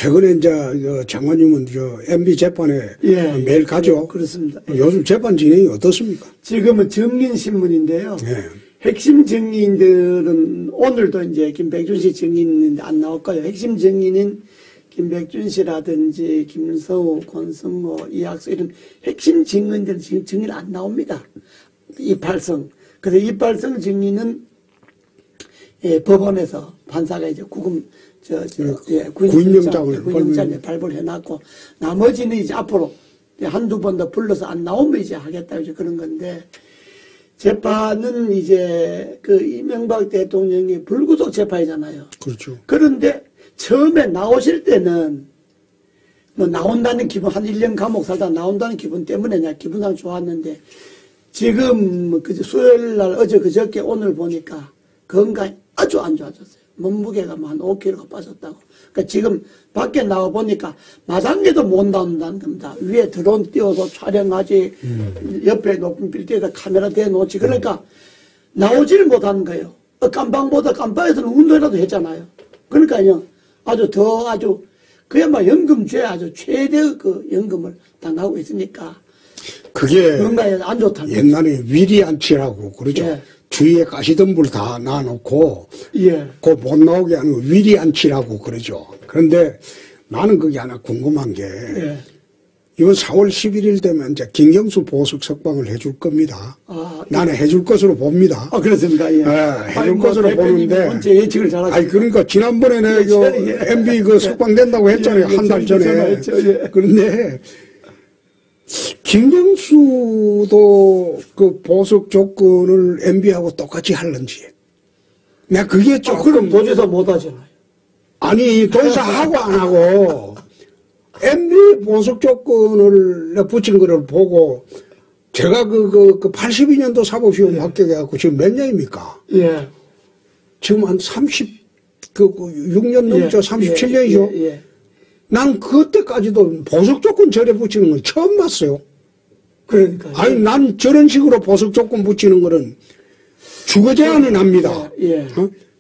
최근에 이제 장관님은 MB 재판에 예, 매일 가죠. 예, 그렇습니다. 요즘 재판 진행이 어떻습니까? 지금은 증인신문인데요. 예. 핵심 증인들은 오늘도 이제 김백준 씨 증인인데 안 나올 거예요. 핵심 증인인 김백준 씨라든지 김성우, 권성호, 이학수 이런 핵심 증인들은 지금 증인 안 나옵니다. 이팔성. 그래서 이팔성 증인은 예, 법원에서 판사가 이제 구인영장을 발부해놨고 나머지는 이제 앞으로 한두 번 더 불러서 안 나오면 이제 하겠다 이제 그런 건데 재판은 이제 그 이명박 대통령이 불구속 재판이잖아요. 그렇죠. 그런데 처음에 나오실 때는 뭐 나온다는 기분 한 1년 감옥 살다 나온다는 기분 때문에 내가 기분상 좋았는데 지금 그 수요일 날 어제 그저께 오늘 보니까 건강이 아주 안 좋아졌어요. 몸무게가 한 5kg가 빠졌다고. 그러니까 지금 밖에 나와 보니까 마당에도 못 나온다는 겁니다. 위에 드론 띄워서 촬영하지, 옆에 높은 빌딩에다 카메라 대놓지. 그러니까 나오지를 못하는 거예요. 깜방보다 깜방에서는 운동이라도 했잖아요. 그러니까요, 아주 그야말로 연금죄 아주 최대의 그 연금을 당하고 있으니까. 그게 건강에 안 좋다는 옛날에 위리안치라고 그러죠. 예. 주위에 가시덤불 다 놔놓고 예. 그 못 나오게 하는 위리안치라고 그러죠. 그런데 나는 그게 하나 궁금한 게 예. 이번 4월 11일 되면 이제 김경수 보석 석방을 해줄 겁니다. 나는 해줄 것으로 봅니다. 그렇습니까? 예. 해줄 것으로 보는데. 언제 예측을 잘하시죠? 아니, 그러니까 지난번에 내가 예. MB 그 석방된다고 했잖아요. 예. 한 달 전에. 예. 그런데 김경수도 그 보석 조건을 MB하고 똑같이 하는지. 내가 그게 조금. 그럼 도지사 못 하잖아요. 아니, 도지사 하고 안 하고. MB 보석 조건을 붙인 거를 보고, 제가 그 82년도 사법시험 합격해갖고 지금 몇 년입니까? 예. 지금 한 6년 넘죠? 37년이죠? 예. 난 그때까지도 보석 조건 절에 붙이는 건 처음 봤어요. 그러니까. 아니, 난 저런 식으로 보석 조건 붙이는 거는 주거 제한은 합니다. 예.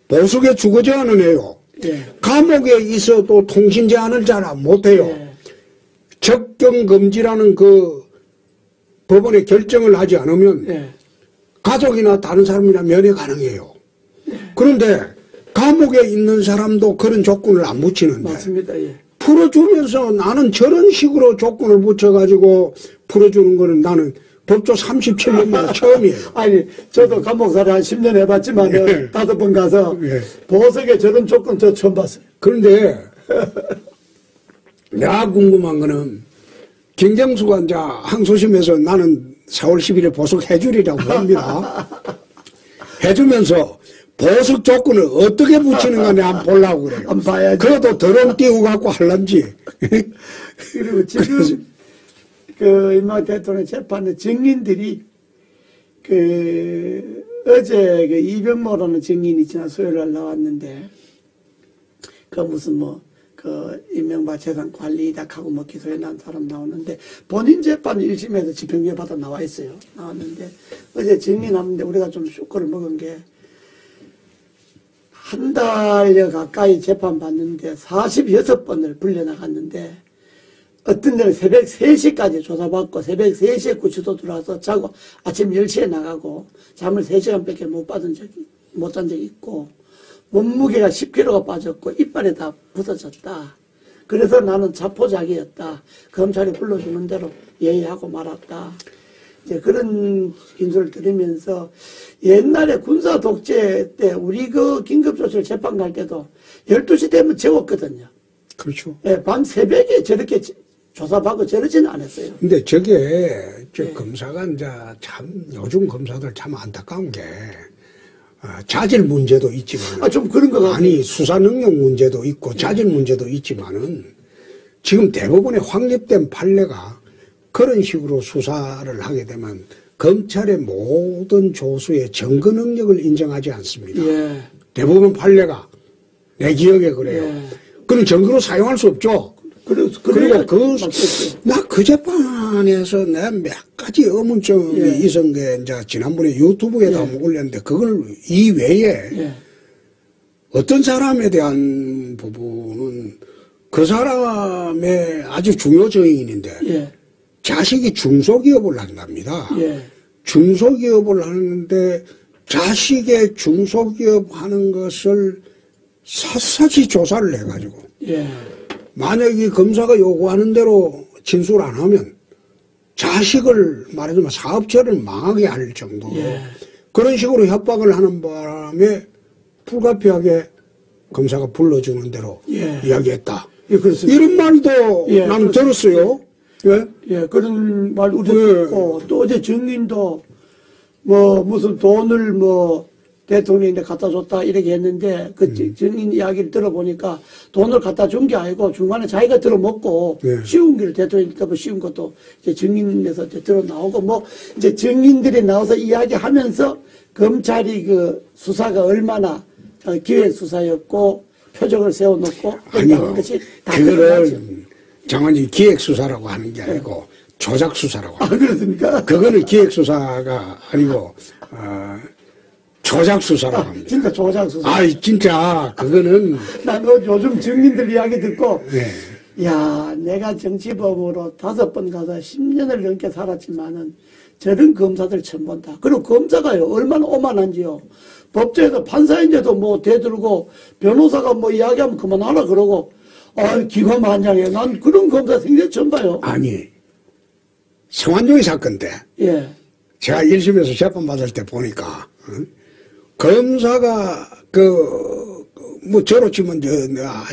보석에 주거 제한은 해요. 예. 감옥에 있어도 통신 제한을 잘 못해요. 예. 접견금지라는 그 법원의 결정을 하지 않으면 예. 가족이나 다른 사람이나 면회 가능해요. 그런데 감옥에 있는 사람도 그런 조건을 안 붙이는데. 맞습니다. 예. 풀어주면서 나는 저런 식으로 조건을 붙여가지고 풀어주는 거는 나는 법조 37년 만에 처음이에요. 아니, 저도 감옥살이 한 10년 해봤지만, 예. 5번 가서, 예. 보석에 저런 조건 저 처음 봤어요. 그런데, 내가 궁금한 거는, 김경수가 이제 항소심에서 나는 4월 10일에 보석 해주리라고 봅니다. 해주면서, 보석 조건을 어떻게 붙이는가 내가 한번 보려고 그래요. 한번 봐야지. 그래도 드론 띄우고 갖고 할런지. 그리고 지금, 그, 이명박 대통령 재판의 증인들이, 어제 그 이병모라는 증인이 지난 수요일 날 나왔는데, 무슨 이명박 재산 관리다 하고 기소해 난 사람 나오는데, 본인 재판 1심에서 집행유예 받아 나와 있어요. 나왔는데, 어제 증인하는데 우리가 좀 쇼크를 먹은 게, 한 달여 가까이 재판받는데 46번을 불려나갔는데 어떤 데는 새벽 3시까지 조사받고 새벽 3시에 구치소 들어와서 자고 아침 10시에 나가고 잠을 3시간밖에 못 잔 적이 있고 몸무게가 10kg가 빠졌고 이빨이 다 부서졌다. 그래서 나는 자포자기였다. 검찰이 불러주는 대로 예의하고 말았다. 이제 그런 인수를 들으면서 옛날에 군사 독재 때 우리 그 긴급조치를 재판 갈 때도 12시 되면 재웠거든요. 그렇죠. 예, 밤 새벽에 저렇게 조사받고 저러지는 않았어요. 근데 저게, 네. 검사가 이제 요즘 검사들 참 안타까운 게, 자질 문제도 있지만. 좀 그런 거 같아요. 아니, 수사 능력 문제도 있고, 자질 문제도 있지만은, 지금 대법원에 확립된 판례가 그런 식으로 수사를 하게 되면 검찰의 모든 조수의 증거 능력을 인정하지 않습니다. 예. 대법원 판례가 내 기억에 그래요. 예. 그런 증거로 사용할 수 없죠. 그리고 나 그 재판에서 내가 몇 가지 의문점이 예. 있은 게 이제 지난번에 유튜브에다 예. 올렸는데 그걸 이외에 예. 어떤 사람에 대한 부분은 그 사람의 아주 중요 정인인데 예. 자식이 중소기업을 한답니다. 예. 중소기업을 하는데 자식의 중소기업 하는 것을 샅샅이 조사를 해가지고 예. 만약 이 검사가 요구하는 대로 진술 안 하면 자식을 말하자면 사업체를 망하게 할 정도로 예. 그런 식으로 협박을 하는 바람에 불가피하게 검사가 불러주는 대로 예. 이야기했다. 예, 그렇습니다. 이런 말도 예, 나는 그렇습니다. 들었어요. 예? 예, 그런 말 우리도 예. 듣고, 또 어제 증인도 뭐 무슨 돈을 뭐 대통령한테 갖다 줬다 이렇게 했는데 그 증인 이야기를 들어보니까 돈을 갖다 준 게 아니고 중간에 자기가 들어먹고 예. 씌운 길 대통령한테 씌운 것도 이제 증인에서 이제 드러 나오고 뭐 이제 증인들이 나와서 이야기하면서 검찰이 그 수사가 얼마나 기획 수사였고 표적을 세워놓고 아니요. 것이 다 드러나죠. 그거를 장관님 기획수사라고 하는 게 아니고 조작수사라고 아, 합니다. 그렇습니까? 그거는 기획수사가 아니고 조작수사라고 합니다. 진짜 조작 수사. 아이 진짜 그거는 난 요즘 증인들 이야기 듣고, 네. 야, 내가 정치범으로 5번 가서 10년을 넘게 살았지만은 저런 검사들 처음 본다. 그리고 검사가요, 얼마나 오만한지요. 법정에서 판사인데도 뭐 대들고 변호사가 뭐 이야기하면 그만하라 그러고, 기관만장해. 난 그런 검사 생전 처음 봐요. 아니 성완종이 사건 때 예. 제가 1심에서 재판받을 때 보니까 검사가 뭐 저로 치면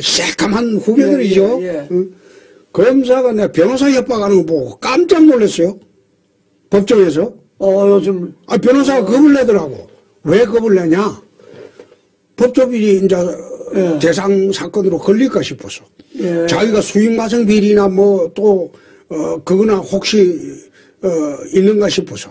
새까만 후배들이죠. 예, 예. 검사가 내 변호사 협박하는 거 보고 깜짝 놀랐어요. 법정에서. 요즘. 변호사가 겁을 내더라고. 왜 겁을 내냐? 법조비리 이제 예. 대상 사건으로 걸릴까 싶어서. 예. 자기가 수익마성 비리나 뭐 또 그거나 혹시 있는가 싶어서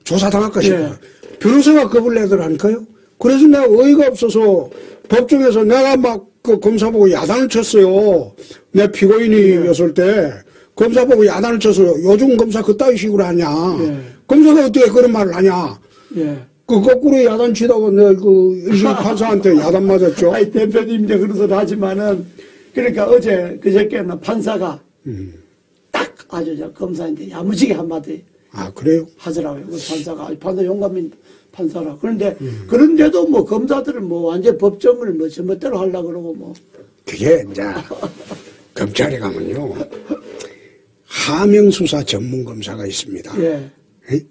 조사당할까 싶어서 예. 변호사가 겁을 내더라니까요. 그래서 내가 어이가 없어서 법정에서 내가 막 그 검사 보고 야단을 쳤어요. 내 피고인이었을 때 검사 보고 야단을 쳐서 요즘 검사 그따위 식으로 하냐. 예. 검사가 어떻게 그런 말을 하냐. 예. 그 거꾸로 야단 치다가 내가 그 일심 판사한테 야단 맞았죠. 아니, 대표님 이제 그런 소리 하지만은, 그러니까 어제 그저께는 판사가 딱 아주 저 검사한테 야무지게 한마디 아 그래요? 하더라고요. 그 판사가, 판사 용감인 판사라. 그런데, 그런데도 뭐 검사들은 뭐 완전 법정을 뭐 전멋대로 하려고 그러고 뭐. 그게 이제 검찰에 가면요 하명수사 전문검사가 있습니다. 예. 에?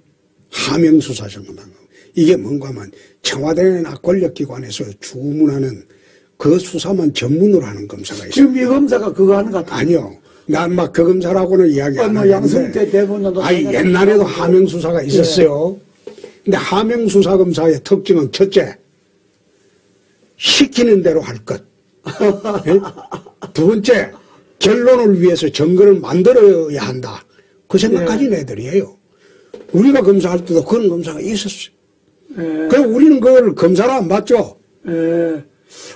하명수사 전문검사. 이게 뭔가 하면 청와대나 권력기관에서 주문하는 그 수사만 전문으로 하는 검사가 있어요. 지금 이 검사가 그거 하는 것 같아요. 아니요. 난 막 그 검사라고는 이야기 안 뭐 하는데 양승태 대법원도 아니 옛날에도 하명수사가 있었어요. 근데 하명수사 검사의 특징은 첫째 시키는 대로 할 것. 예? 두 번째 결론을 위해서 증거를 만들어야 한다. 그 생각 가진 애들이에요. 우리가 검사할 때도 그런 검사가 있었어요. 예. 그럼 우리는 그걸 검사로 안 봤죠. 예.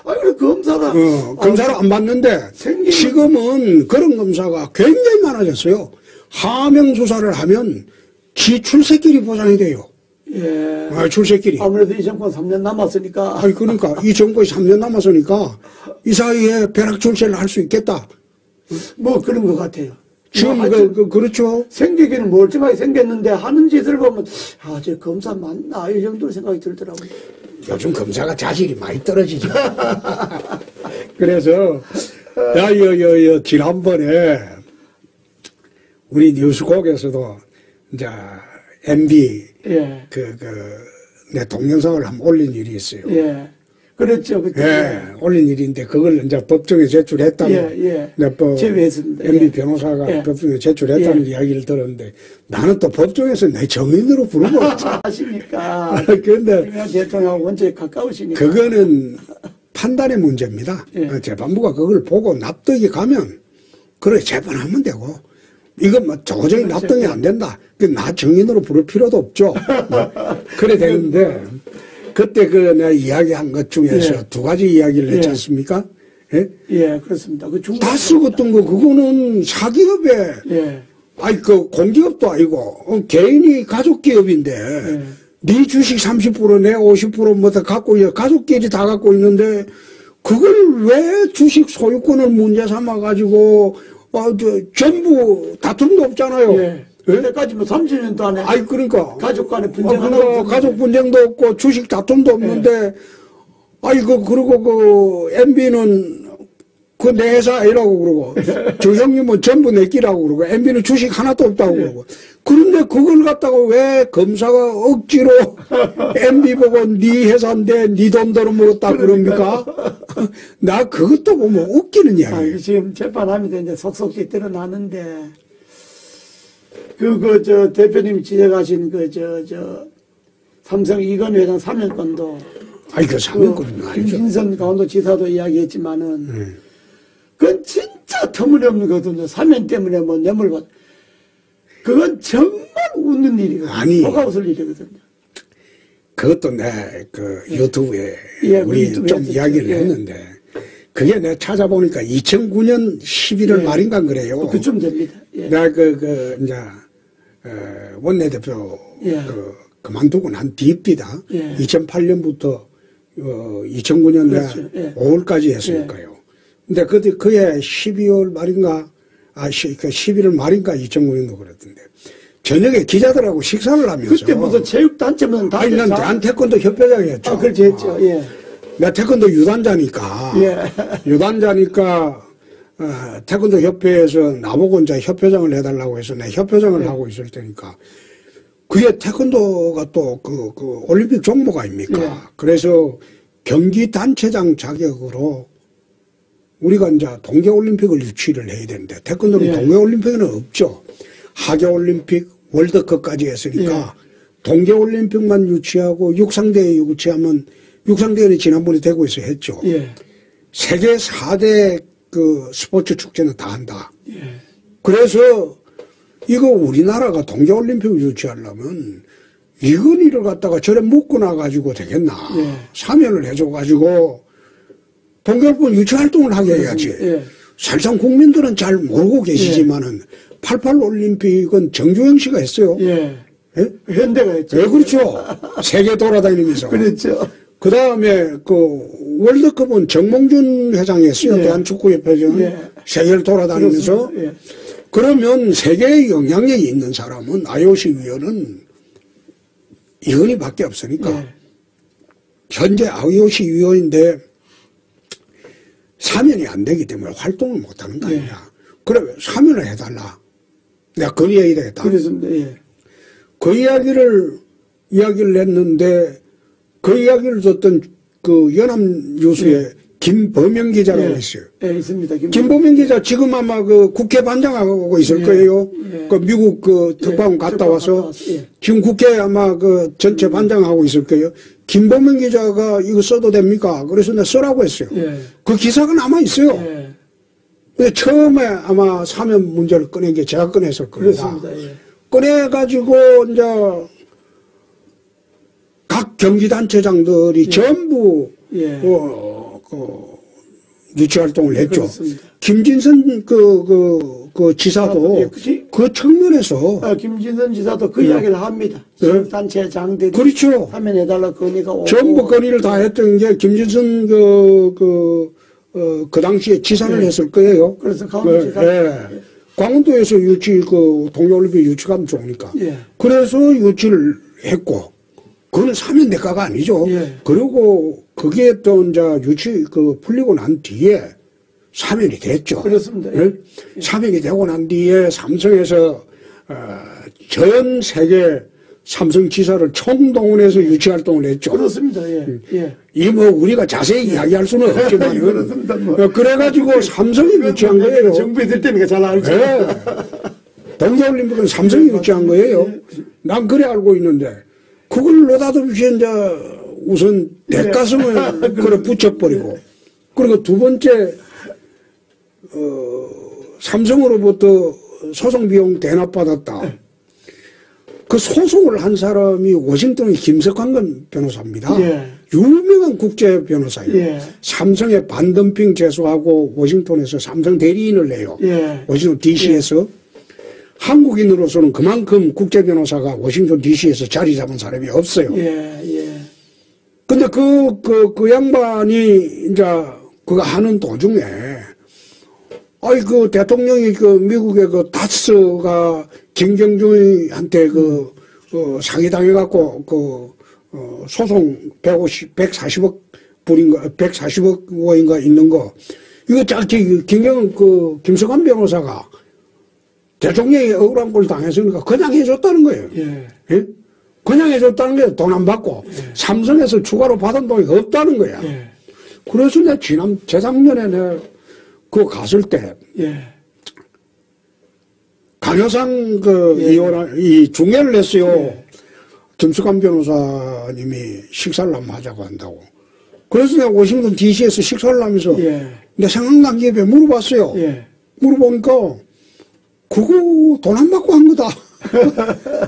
아니, 그 검사가. 검사로 안 봤는데 지금은 그런 검사가 굉장히 많아졌어요. 하명수사를 하면 지 출세길이 보장이 돼요. 예. 출세길이. 아무래도 이 정권 3년 남았으니까. 아니 그러니까 이 정권이 3년 남았으니까 이 사이에 벼락 출세를 할 수 있겠다. 뭐 그런 것 같아요. 지금 뭐 그렇죠. 생기기는 멀쩡하게 생겼는데 하는 짓을 보면 저 검사 맞나 이 정도로 생각이 들더라고요. 요즘 검사가 자질이 많이 떨어지죠. 그래서 지난번에 우리 뉴스국에서도 이제 MB 예. 내 동영상을 한번 올린 일이 있어요. 예. 그렇죠. 그때. 예, 올린 일인데 그걸 이제 법정에 제출했다고. 예. 내가 제외했습니다. MB 예. 변호사가 예. 법정에 제출했다는 이야기를 들었는데 나는 또 법정에서 내 정인으로 부르고 아십니까? 그런데 대통령하고 원체 가까우시니까. 그거는 판단의 문제입니다. 예. 재판부가 그걸 보고 납득이 가면 그래 재판하면 되고 이건 뭐 도저히 그렇죠. 납득이 안 된다. 나 정인으로 부를 필요도 없죠. 그래 되는데 그때 내가 이야기한 것 중에서 예. 두 가지 이야기를 했지 예. 않습니까? 예? 예, 그렇습니다. 다 쓰었던 거 그거는 사기업에 예. 공기업도 아니고 개인이 가족기업인데 네 주식 30% 내 50% 뭐 다 갖고 가족끼리 다 갖고 있는데 그걸 왜 주식 소유권을 문제 삼아 가지고 전부 다툼도 없잖아요. 예. 그때까지 뭐 30년도 안에 아이 그러니까 가족 간에 분쟁 하나 그러니까 없었는데. 가족 분쟁도 없고 주식 다툼도 없는데 아이고 그리고 그 MB는 그 내 회사 아니라고 그러고 저 형님은 전부 내 끼라고 그러고 MB는 주식 하나도 없다고 그러고 그런데 그걸 갖다가 왜 검사가 억지로 MB 보고 네 회사인데 네 돈 벌어먹었다 그럽니까? 나 그것도 보면 웃기는 이야기예요. 지금 재판하면서 이제 속속히 드러나는데 저 대표님 지적하신 삼성 이건 회장 3년권도 아니 그 3년권은 아니죠. 김진선 강원도 지사도 이야기했지만은 그건 진짜 터무니없는 거거든요. 사면 때문에 뭐 뇌물받. 그건 정말 웃는 일이거든요. 아니. 뭐가 웃을 일이거든요. 그것도 내 그 유튜브에 예, 우리 유튜브에 좀 했었죠. 이야기를 예. 했는데 그게 내가 찾아보니까 2009년 11월 예. 말인가 그래요. 그쯤 됩니다. 예. 내가 이제 원내대표 예. 그만두고 난 뒤입니다. 예. 2008년부터 2009년 그렇죠. 내가 예. 5월까지 했으니까요. 근데 그해 12월 말인가, 11월 말인가 2009년도 그랬던데. 저녁에 기자들하고 식사를 하면서. 그때 무슨 체육단체면 다. 아니, 난 대한태권도 협회장이었죠. 그렇지 했죠. 예. 내가 태권도 유단자니까. 예. 유단자니까, 태권도 협회에서 나보고 이제 협회장을 해달라고 해서 내 협회장을 예. 하고 있을 테니까. 그게 태권도가 또 올림픽 종목 아닙니까? 예. 그래서 경기단체장 자격으로 우리가 이제 동계올림픽을 유치를 해야 되는데 태권도는 예. 동계올림픽에는 없죠. 하계올림픽 월드컵까지 했으니까 예. 동계올림픽만 유치하고 육상대회 유치하면 육상대회는 지난번에 대구에서 했죠. 예. 세계 4대 그 스포츠 축제는 다 한다. 예. 그래서 이거 우리나라가 동계올림픽을 유치하려면 이건희를 갖다가 저래 묶고 나가지고 되겠나. 예. 사면을 해줘가지고 동계올림픽 유치 활동을 하게 해야지. 예. 사실상 국민들은 잘 모르고 계시지만은 88 올림픽은 정주영 씨가 했어요. 예. 예? 현대가 했죠. 예, 그렇죠. 세계 돌아다니면서. 그렇죠. 그 다음에 월드컵은 정몽준 회장이 했어요. 예. 대한축구협회장. 예. 세계를 돌아다니면서. 그렇습니다. 예. 그러면 세계에 영향력이 있는 사람은 IOC 위원은 이건희밖에 없으니까. 예. 현재 IOC 위원인데 사면이 안 되기 때문에 활동을 못 하는 거 아니냐. 예. 그래, 사면을 해달라. 내가 건의해야 되겠다. 그렇습니다. 예. 그 이야기를 했는데 그 이야기를 듣던 그 연합뉴스에 예. 김범영 기자라고 예. 있어요. 예, 있습니다. 김범영 기자 지금 아마 그 국회 반장하고 있을 예. 거예요. 예. 그 미국 그 특파원 갔다 특파원 와서 갔다 왔어. 예. 지금 국회 아마 그 전체 반장하고 있을 거예요. 김범영 기자가 이거 써도 됩니까? 그래서 내가 쓰라고 했어요. 예. 그 기사가 남아 있어요. 예. 근데 처음에 아마 사면 문제를 꺼낸 게 제가 꺼냈을 겁니다. 그렇습니다. 예. 꺼내가지고 이제 각 경기단체장들이 전부 예. 유치 활동을 했죠. 그렇습니다. 김진선 그 지사도 예, 그 측면에서 김진선 지사도 그 이야기를 합니다. 예. 단체 장들이 그렇죠. 하면 해달라 건의가 오고 전부 건의를 다 했던 게 김진선 그 당시에 지사를 예. 했을 거예요. 그래서 강원도지사. 예. 강원도에서 동계올림픽 유치가면 좋으니까. 예. 그래서 유치를 했고, 그거는 사면 대가가 아니죠. 예. 그리고 그게 또 이제 유치 풀리고 난 뒤에 사면이 됐죠. 그렇습니다. 예? 사면이 되고 난 뒤에 삼성에서 전 세계 삼성 지사를 총동원해서 유치 활동을 했죠. 그렇습니다. 예. 예. 이 우리가 자세히 이야기할 수는 없지만 그렇습니다. 그래가지고 삼성이 유치한 거예요. 정부에 들 때니까 잘 알죠. 네. 동계올림픽은 삼성이 유치한 거예요. 난 그래 알고 있는데 그걸 느닷없이 이제 우선 대가성을 그래 붙여버리고 그리고 두 번째 삼성으로부터 소송 비용 대납받았다. 그 소송을 한 사람이 워싱턴의 김석환 변호사입니다. 예. 유명한 국제 변호사예요. 예. 삼성의 반덤핑 제소하고 워싱턴에서 삼성 대리인을 해요. 예. 워싱턴 DC에서. 한국인으로서는 그만큼 국제 변호사가 워싱턴 DC에서 자리 잡은 사람이 없어요. 예. 예. 근데 그 양반이 이제 그거 하는 도중에, 아이, 그 대통령이 그 미국의 그 다스가 김정중한테 사기당해갖고, 소송 140억 불인가, 140억 원인가 있는 거, 이거 김성환 변호사가 대통령이 억울한 걸 당했으니까 그냥 해줬다는 거예요. 예. 예? 그냥 해줬다는 게 돈 안 받고, 삼성에서 추가로 받은 돈이 없다는 거야. 예. 그래서 내가 재작년에 내가 그거 갔을 때, 예. 강효상 이 중계를 했어요. 김숙환 변호사님이 식사를 한번 하자고 한다고. 그래서 내가 워싱턴 DC에서 식사를 하면서 내 생각난 기업에 물어봤어요. 물어보니까 그거 돈 안 받고 한 거다.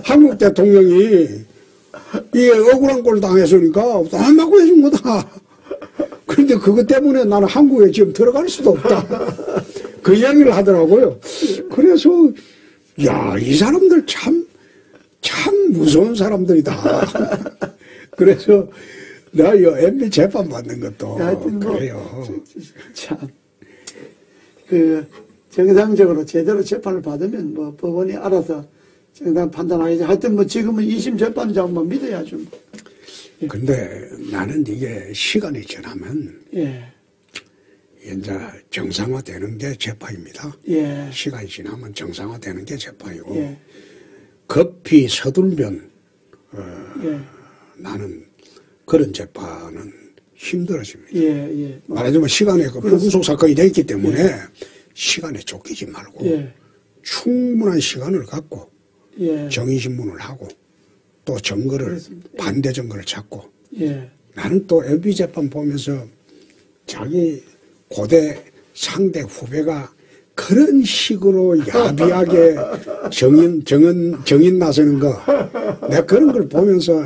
한국 대통령이 이게 억울한 꼴 당했으니까 돈 안 받고 해준 거다. 그런데 그것 때문에 나는 한국에 지금 들어갈 수도 없다. 그 이야기를 하더라고요. 그래서 야, 이 사람들 참 무서운 사람들이다. 그래서 내가 이 MB 재판 받는 것도 그래요. 참, 정상적으로 제대로 재판을 받으면 뭐 법원이 알아서 정당 판단하겠지. 하여튼 뭐 지금은 2심 재판장 믿어야죠. 근데 나는 이게 시간이 지나면 이제 정상화되는 게 재판입니다. 시간이 지나면 정상화되는 게 재판이고 급히 서둘면 나는 그런 재판은 힘들어집니다. 말하자면 시간에 불구속 사건이 돼 있기 때문에 시간에 쫓기지 말고 충분한 시간을 갖고 정의신문을 하고 또 증거를 반대 증거를 찾고 나는 또 MB 재판 보면서 자기 고대 상대 후배가 그런 식으로 야비하게 정인 나서는 거 내가 그런 걸 보면서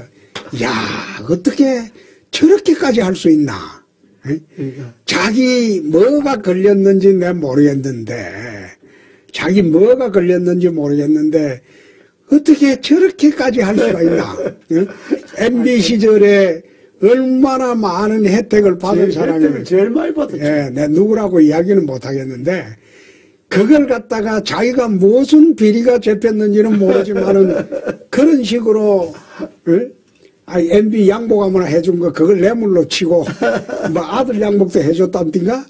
야 어떻게 저렇게까지 할 수 있나. 자기 뭐가 걸렸는지 내가 모르겠는데 자기 뭐가 걸렸는지 모르겠는데 어떻게 저렇게까지 할 수가 있나. MB 시절에 얼마나 많은 혜택을 받은 사람이 제일 많이 받았죠. 내 누구라고 이야기는 못하겠는데 그걸 갖다가 자기가 무슨 비리가 잡혔는지는 모르지만은 그런 식으로 MB 양복 아무나 해준 거 그걸 뇌물로 치고 뭐 아들 양복도 해줬답니까?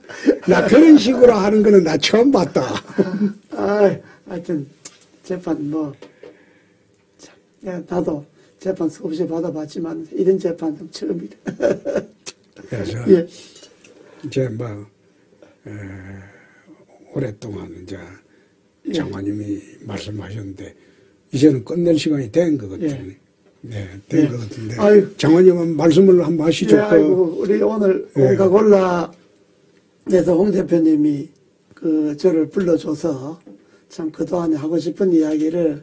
나 그런 식으로 하는 거는 나 처음 봤다. 하여튼 재판 나도 재판 수없이 받아봤지만 이런 재판은 처음이다. 그래서 이제 오랫동안 이제 장관님이 말씀하셨는데 이제는 끝낼 시간이 된 것 같은데. 된 것 같은데. 장관님은 말씀을 한번 하시죠. 우리 오늘 옹카골라에서 홍 대표님이 저를 불러줘서 참 그동안에 하고 싶은 이야기를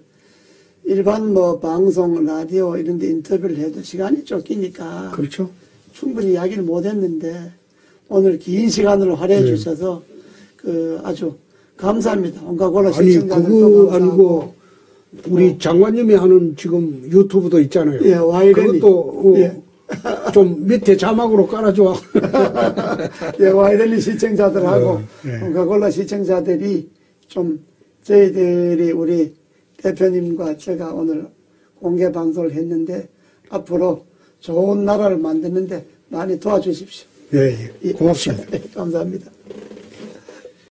일반 방송, 라디오 이런 데 인터뷰를 해도 시간이 쫓기니까. 그렇죠. 충분히 이야기를 못 했는데 오늘 긴 시간을 할애해 주셔서 아주 감사합니다. 옹카골라 시청자들도 감사하고. 아니고 우리 장관님이 하는 지금 유튜브도 있잖아요. 와이런이. 그것도 좀 밑에 자막으로 깔아줘. 와이런이 시청자들하고 옹카골라 시청자들이 좀 저희들이 우리 대표님과 제가 오늘 공개 방송을 했는데 앞으로 좋은 나라를 만드는데 많이 도와주십시오. 고맙습니다. 감사합니다.